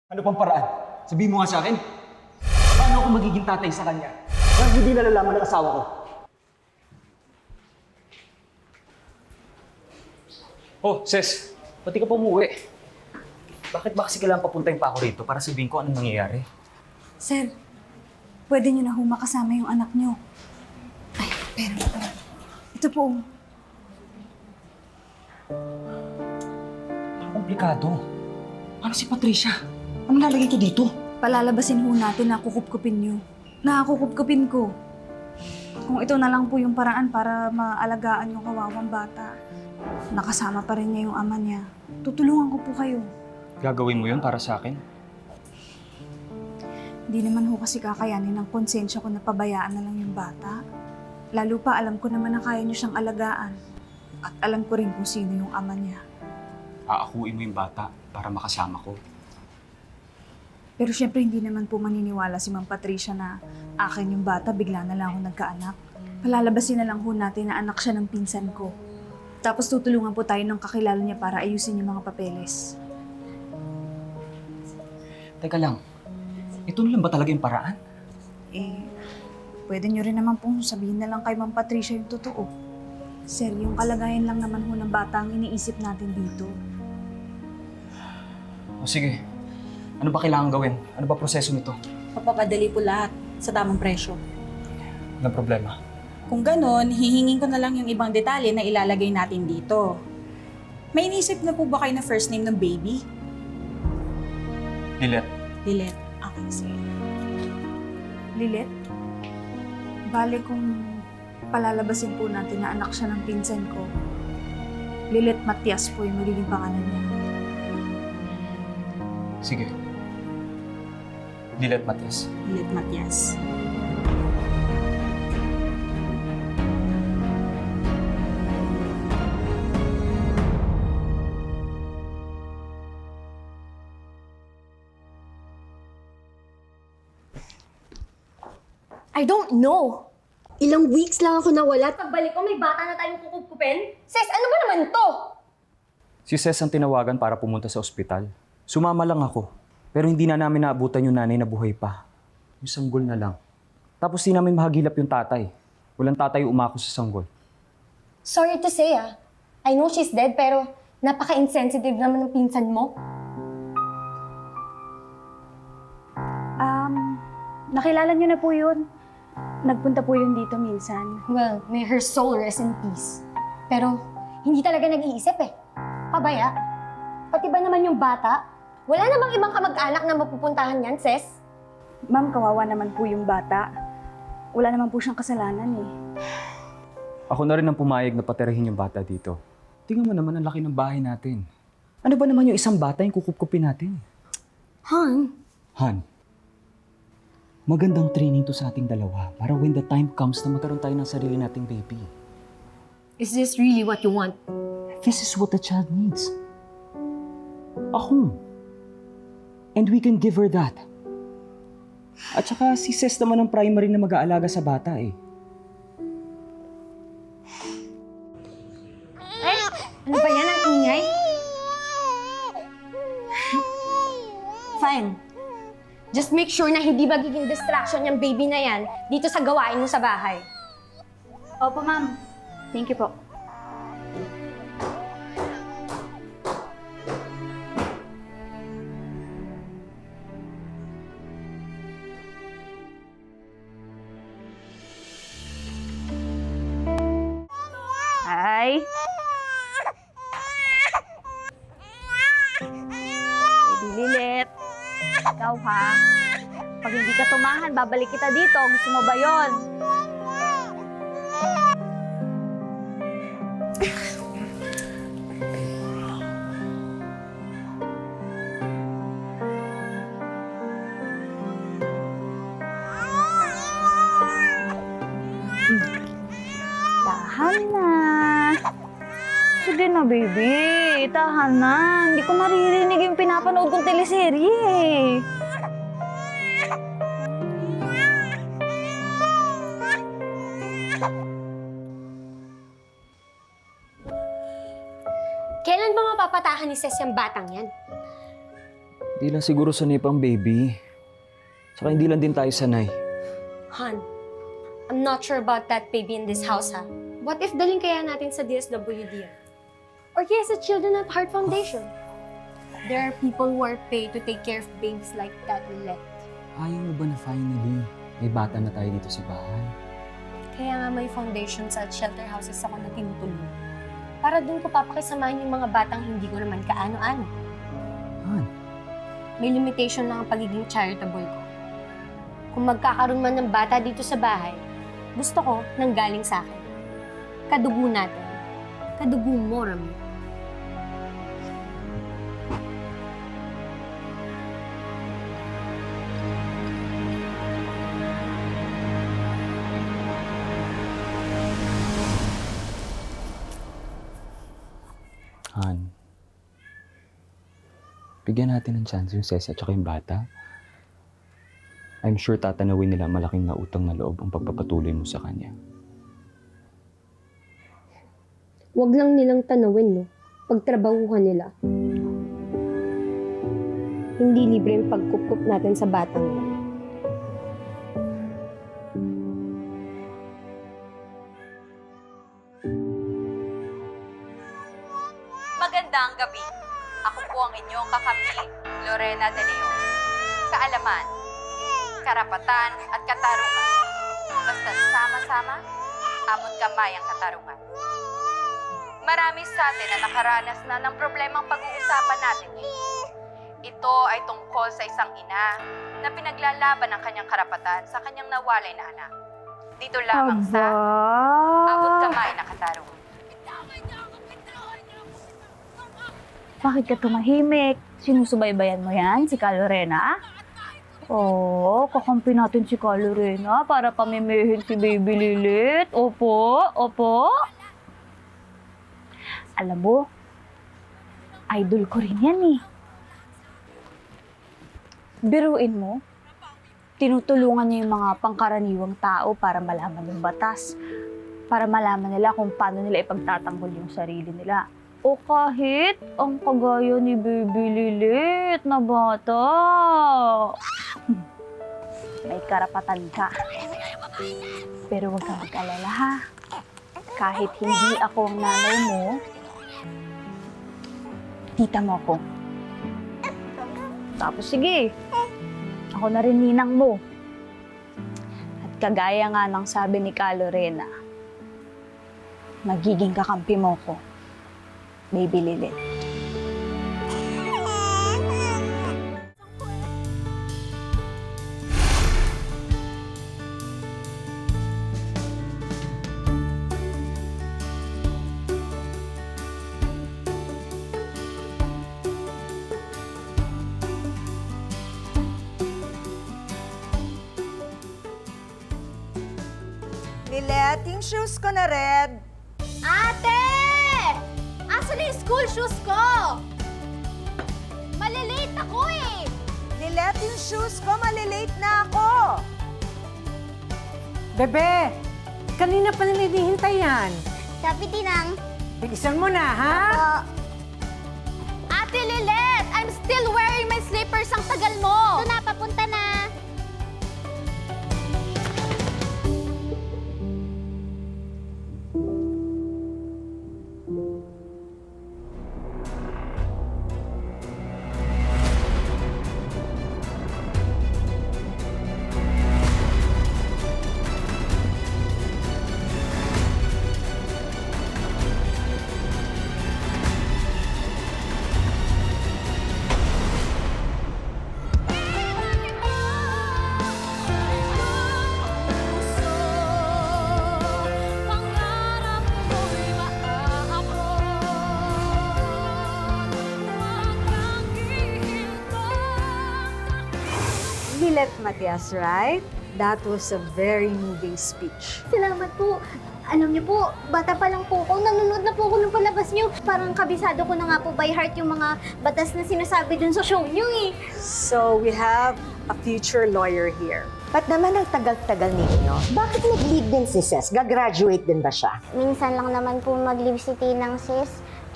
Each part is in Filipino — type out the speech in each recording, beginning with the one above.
Ano pang paraan? Sabihin mo nga sa akin. Paano ako magiging tatay sa kanya? Nang hindi nalalaman ng asawa ko. Oh, Ses. Pati ka pa umuwi. Bakit ba kasi kailangan papuntahin pa ako rito para sabihin ko anong nangyayari? Sir, pwede niyo na makasama yung anak niyo. Ay, pero ito po. Komplikado. Ano si Patricia? Ano nalagay ko dito? Palalabasin ho natin na kukupkupin niyo. Nakakukupkupin ko. Kung ito na lang po yung paraan para maalagaan yung kawawang bata, nakasama pa rin niya yung ama niya. Tutulungan ko po kayo. Gagawin mo yun para sa akin? Hindi naman ho kasi kakayanin ng konsensya ko na pabayaan na lang yung bata. Lalo pa alam ko naman na kaya niyo siyang alagaan. At alam ko rin kung sino yung ama niya. Aakuin mo yung bata para makasama ko. Pero syempre hindi naman po maniniwala si Ma'am Patricia na akin yung bata, bigla na lang ako nagkaanak. Palalabasin na lang ho natin na anak siya ng pinsan ko. Tapos tutulungan po tayo ng kakilala niya para ayusin yung mga papeles. Teka lang, ito na lang ba talaga yung paraan? Eh, pwede nyo rin naman pong sabihin na lang kay Ma'am Patricia yung totoo. Sir, yung kalagayan lang naman ho ng bata ang iniisip natin dito. O sige, ano ba kailangan gawin? Ano ba proseso nito? Papapadali po lahat sa tamang presyo. Anong problema? Kung ganon, hihingin ko na lang yung ibang detalye na ilalagay natin dito. May inisip na po ba kayo na first name ng baby? Lilet. Lilet. Okay, sige. Lilet, bale kung palalabasin po natin na anak siya ng pinsan ko, Lilet Matias po yung magiging pangalan niya. Sige. Lilet Matias. Lilet Matias. I don't know. Ilang weeks lang ako nawala. Pagbalik ko, may bata na tayong kukupkupin. Sis, ano ba naman to? Si Ces ang tinawagan para pumunta sa ospital. Sumama lang ako. Pero hindi na namin naabutan yung nanay na buhay pa. Yung sanggol na lang. Tapos di namin mahagilap yung tatay. Walang tatay umako sa sanggol. Sorry to say I know she's dead pero napaka-insensitive naman ng pinsan mo. Nakilala niyo na po yun. Nagpunta po yun dito minsan. Well, may her soul rest in peace. Pero hindi talaga nag-iisip Pabaya. Pati ba naman yung bata? Wala namang ibang kamag-anak na mapupuntahan yan, sis. Ma'am, kawawa naman po yung bata. Wala naman po siyang kasalanan Ako na rin ang pumayag na patirahin yung bata dito. Tingnan mo naman ang laki ng bahay natin. Ano ba naman yung isang bata yung kukupkupin natin? Han? Han, magandang training to sa ating dalawa para when the time comes na magkaroon tayo ng sarili nating baby. Is this really what you want? This is what the child needs. A home. And we can give her that. At saka si Ces naman ang primary na mag-aalaga sa bata Ano ba yan ang ingay? Fine. Just make sure na hindi magiging distraction yung baby na yan dito sa gawain mo sa bahay. Opo, ma'am. Thank you po. Hi. Baby Lilet. Ikaw ha? Pag hindi ka tumahan, babalik kita dito. Gusto mo ba yon? Tahan na. Sige na, baby. Tahan na. Hindi ko maririnig yung pinapanood kong teleserye. Kailan ba mapapatahan ni Ces yung batang yan? Hindi lang siguro sanay pang baby. Saka hindi lang din tayo sanay. Han, I'm not sure about that baby in this house, ha? What if daling kaya natin sa DSWD? Or kaya sa Children at Heart Foundation? There are people who are paid to take care of babies like that, Lilette. Ayaw mo ba na finally may bata na tayo dito sa bahay? Kaya nga may foundations at shelter houses ako na tinutulungan. Para dun ko papakisamahan yung mga batang hindi ko naman kaano-ano. Han, May limitation lang ang pagiging charitable ko. Kung magkakaroon man ng bata dito sa bahay, gusto ko nang galing sa akin. Kadugo natin. Kadugo mo, Ramil. Han. Bigyan natin ng chance yung Ceci at saka yung bata. I'm sure tatanawin nila ang malaking nautang na loob ang pagpapatuloy mo sa kanya. Huwag lang nilang tanawin, no? Pagtrabahuhan nila. Hindi libre yung pagkukup natin sa batang yan. Magandang gabi. Ako po ang inyong kakampi, Lorena De Leon. Kaalaman, karapatan at katarungan. Basta sama-sama, abot kamay ang katarungan. Marami sa atin na nakaranas na ng problemang pag-uusapan natin ngayon. Ito ay tungkol sa isang ina na pinaglalaban ang kanyang karapatan sa kanyang nawalay na anak. Dito lamang sa abot kamay na katarungan. Bakit ka tumahimik? Sinusubaybayan mo yan, si Kalorena? Oo, kakampi natin si Kalorena para pamimihin si Baby Lilit. Opo, opo. Alam mo, idol ko rin yan eh. Biruin mo, tinutulungan niya yung mga pangkaraniwang tao para malaman yung batas. Para malaman nila kung paano nila ipagtatanggol yung sarili nila. O kahit ang kagaya ni Baby Lilit na bata. May karapatan ka. Pero huwag kang mag-alala ha. Kahit hindi ako ang nanay mo, tita mo ako. Tapos sige, ako na rin ninang mo. At kagaya nga ng sabi ni Kalorena, magiging kakampi mo ko. Baby Lilit. Lilet, yung shoes ko na red. Ate! Asan yung school shoes ko? Malilate ako eh! Lilet, yung shoes ko, malilate na ako. Bebe, kanina pa nila hinihintay yan. Sabi tinang, Bilisan mo na, ha? Ate Lilet! I'm still wearing my slippers. Ang tagal mo! Ito na, papunta na. Lilet Matias, right? That was a very moving speech. Salamat po. Alam niyo po, bata pa lang po ako. Nanonood na po ako ng palabas niyo. Parang kabisado ko na nga po by heart yung mga batas na sinasabi dun sa show niyo eh. So, we have a future lawyer here. Ba't naman ang tagal-tagal ninyo? Bakit nag-leave din si Ses? Gagraduate din ba siya? Minsan lang naman po mag-leave si Tinang sis.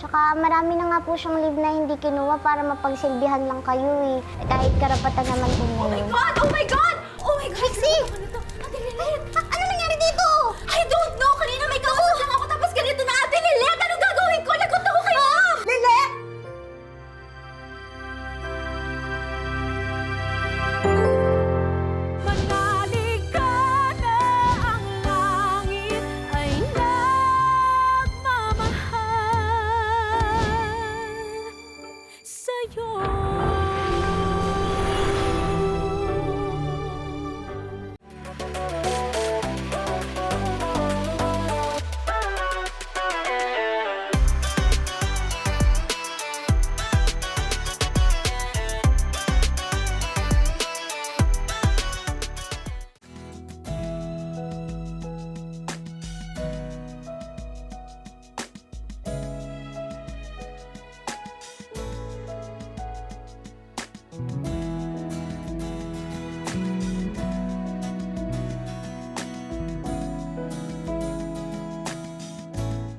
Tsaka marami na nga po siyang leave na hindi kinuha para mapagsilbihan lang kayo eh. Kahit karapatan naman po niya yun. Oh my God! Oh my God! Trixie! Ate Lilet! Ano nangyari dito? I don't know! Kanina may kausap lang ako tapos ganito na Ate Lilet! Anong gagawin ko? Lagot ako kayo! Lilet! Manalig ka na ang langit ay nagmamahal sa'yo.